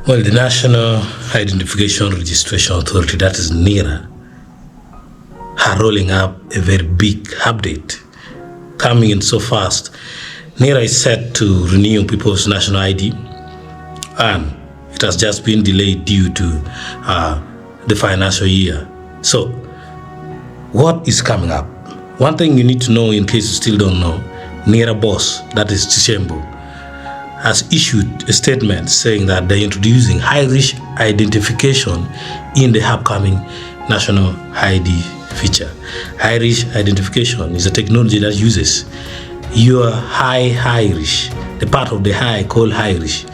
Well, the National Identification Registration Authority, that is NIRA, are rolling up a very big update, coming in so fast. NIRA is set to renew people's national ID, and it has just been delayed due to the financial year. So, what is coming up? One thing you need to know, in case you still don't know, NIRA boss, that is Chisembo, has issued a statement saying that they're introducing high-risk identification in the upcoming national ID feature. High-risk identification is a technology that uses your high risk, the part of the high called high risk,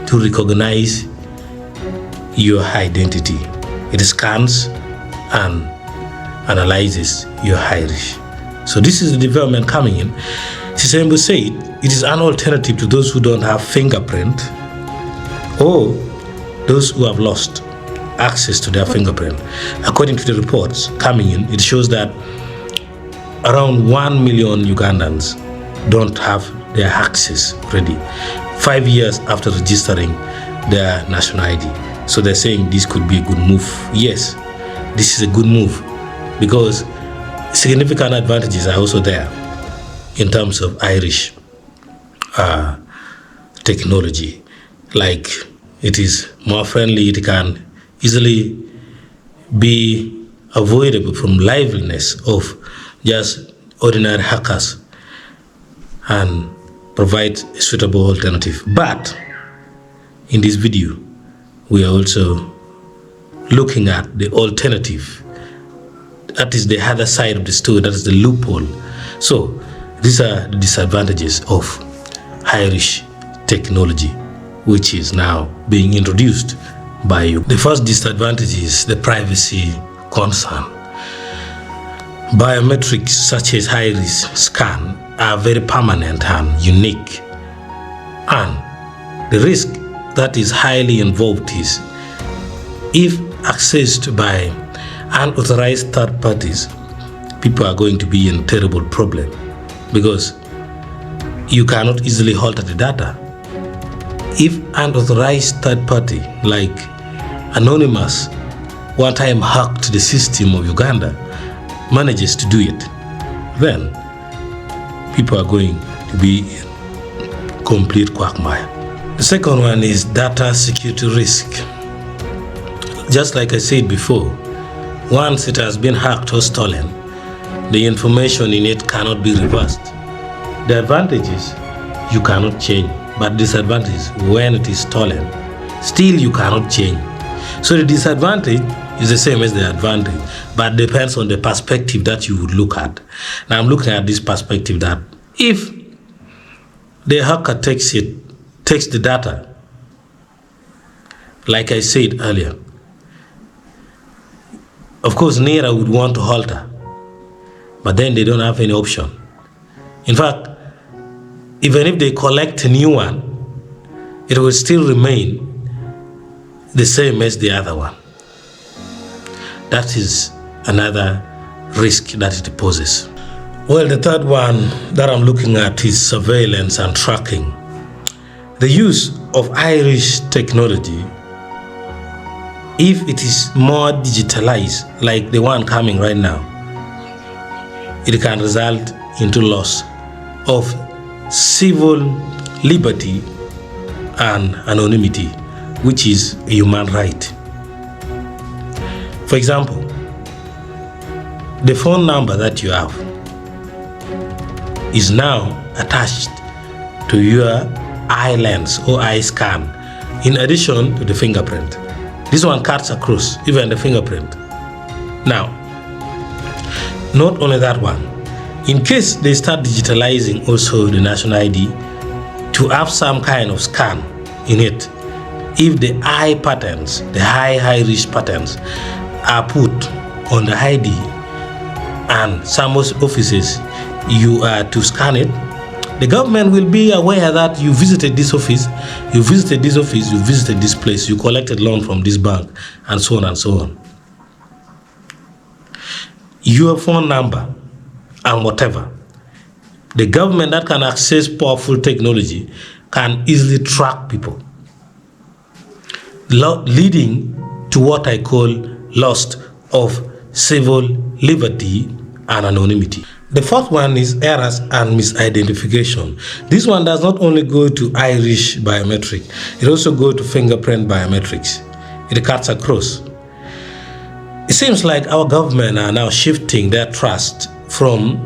to recognize your identity. It scans and analyzes your high risk. So this is the development coming in. Chisembo said it is an alternative to those who don't have fingerprint or those who have lost access to their fingerprint. According to the reports coming in, it shows that around 1 million Ugandans don't have their access ready 5 years after registering their national ID. So they're saying this could be a good move. Yes, this is a good move because significant advantages are also there in terms of Irish technology. Like, it is more friendly, it can easily be avoidable from liveliness of just ordinary hackers and provide a suitable alternative. But in this video, we are also looking at the alternative. That is the other side of the story, that is the loophole. So these are the disadvantages of Irish technology, which is now being introduced by you. The first disadvantage is the privacy concern. Biometrics such as iris scan are very permanent and unique, and the risk that is highly involved is if accessed by unauthorized third parties, people are going to be in terrible problem because you cannot easily alter the data. If unauthorized third party like Anonymous one time hacked the system of Uganda manages to do it, then people are going to be in complete quagmire. The second one is data security risk. Just like I said before, once it has been hacked or stolen, the information in it cannot be reversed. The advantage is you cannot change, but disadvantage is when it is stolen, still you cannot change. So the disadvantage is the same as the advantage, but depends on the perspective that you would look at. Now I'm looking at this perspective that if the hacker takes the data, like I said earlier, of course NIRA would want to alter, but then they don't have any option. In fact, even if they collect a new one, it will still remain the same as the other one. That is another risk that it poses. Well, the third one that I'm looking at is surveillance and tracking. The use of Irish technology, if it is more digitalized, like the one coming right now, it can result into loss of civil liberty and anonymity, which is a human right. For example, the phone number that you have is now attached to your eye lens or eye scan, in addition to the fingerprint. This one cuts across even the fingerprint. Now, not only that one, in case they start digitalizing also the national ID to have some kind of scan in it, if the eye patterns, the high risk patterns are put on the ID and some offices you are to scan it, the government will be aware that you visited this office, you visited this office, you visited this place, you collected loan from this bank, and so on and so on. Your phone number and whatever. The government that can access powerful technology can easily track people. leading to what I call loss of civil liberty and anonymity. The fourth one is errors and misidentification. This one does not only go to Irish biometric, it also goes to fingerprint biometrics. It cuts across. It seems like our government are now shifting their trust from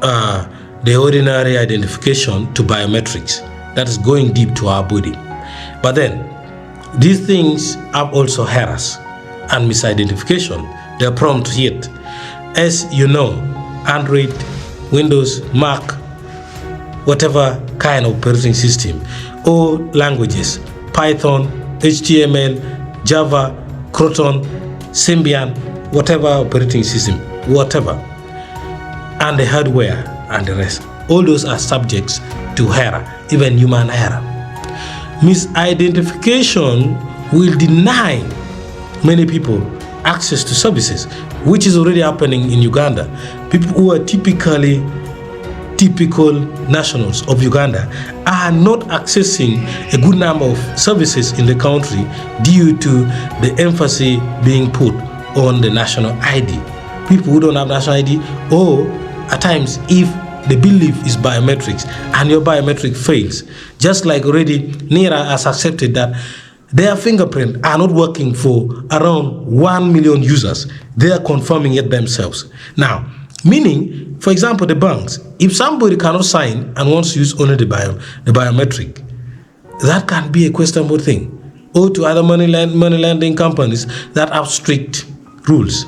the ordinary identification to biometrics. That is going deep to our body. But then, these things have also errors and misidentification. They are prone to hit. As you know, Android, Windows, Mac, whatever kind of operating system, all languages, Python, HTML, Java, Croton, Symbian, whatever operating system, whatever, and the hardware and the rest, all those are subjects to error, even human error. Misidentification will deny many people access to services, which is already happening in Uganda. People who are typical nationals of Uganda are not accessing a good number of services in the country due to the emphasis being put on the national ID. People who don't have national ID, or at times if the belief is biometrics and your biometric fails, just like already NIRA has accepted that their fingerprint are not working for around 1 million users. They are confirming it themselves. Now, meaning, for example, the banks, if somebody cannot sign and wants to use only the biometric, that can be a questionable thing. Or to other money lending companies that have strict rules.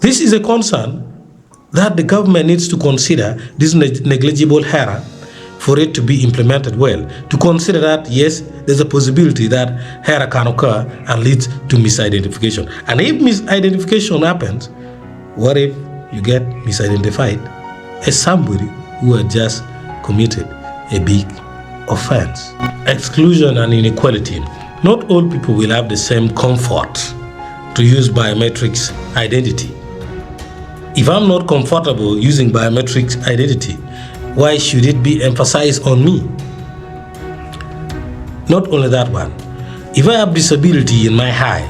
This is a concern that the government needs to consider, this negligible error, for it to be implemented well, to consider that, yes, there's a possibility that error can occur and lead to misidentification. And if misidentification happens, what if you get misidentified as somebody who had just committed a big offense? Exclusion and inequality. Not all people will have the same comfort to use biometrics identity. If I'm not comfortable using biometrics identity, why should it be emphasized on me? Not only that one, if I have disability in my eye,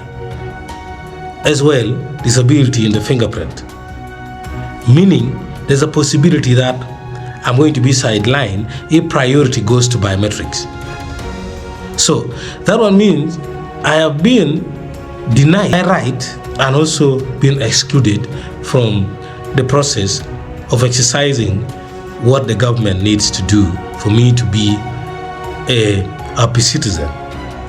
as well disability in the fingerprint, meaning there's a possibility that I'm going to be sidelined if priority goes to biometrics. So that one means I have been denied my right and also been excluded from the process of exercising what the government needs to do for me to be a happy citizen.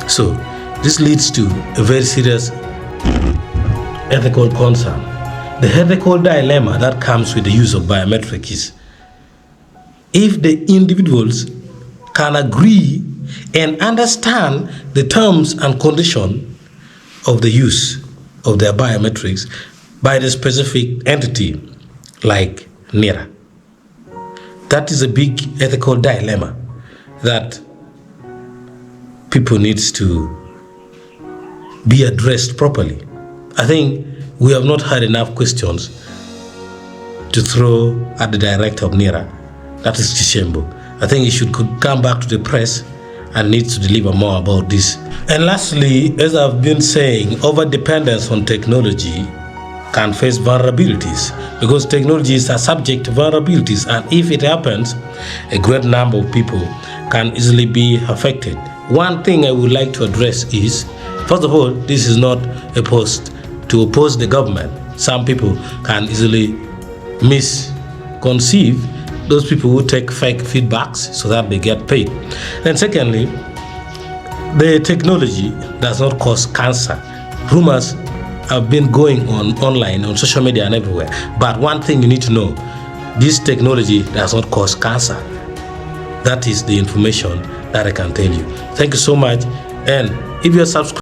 So this leads to a very serious ethical concern. The ethical dilemma that comes with the use of biometrics is, if the individuals can agree and understand the terms and conditions of the use of their biometrics by the specific entity like NIRA. That is a big ethical dilemma that people needs to be addressed properly. I think we have not had enough questions to throw at the director of NIRA. That is shameful. I think he should come back to the press and needs to deliver more about this. And lastly, as I've been saying, over-dependence on technology can face vulnerabilities, because technologies are subject to vulnerabilities, and if it happens, a great number of people can easily be affected. One thing I would like to address is, first of all, this is not a post to oppose the government. Some people can easily misconceive those people who take fake feedbacks so that they get paid. And secondly, the technology does not cause cancer. Rumors have been going on online, on social media and everywhere. But one thing you need to know, this technology does not cause cancer. That is the information that I can tell you. Thank you so much. And if you're subscribed,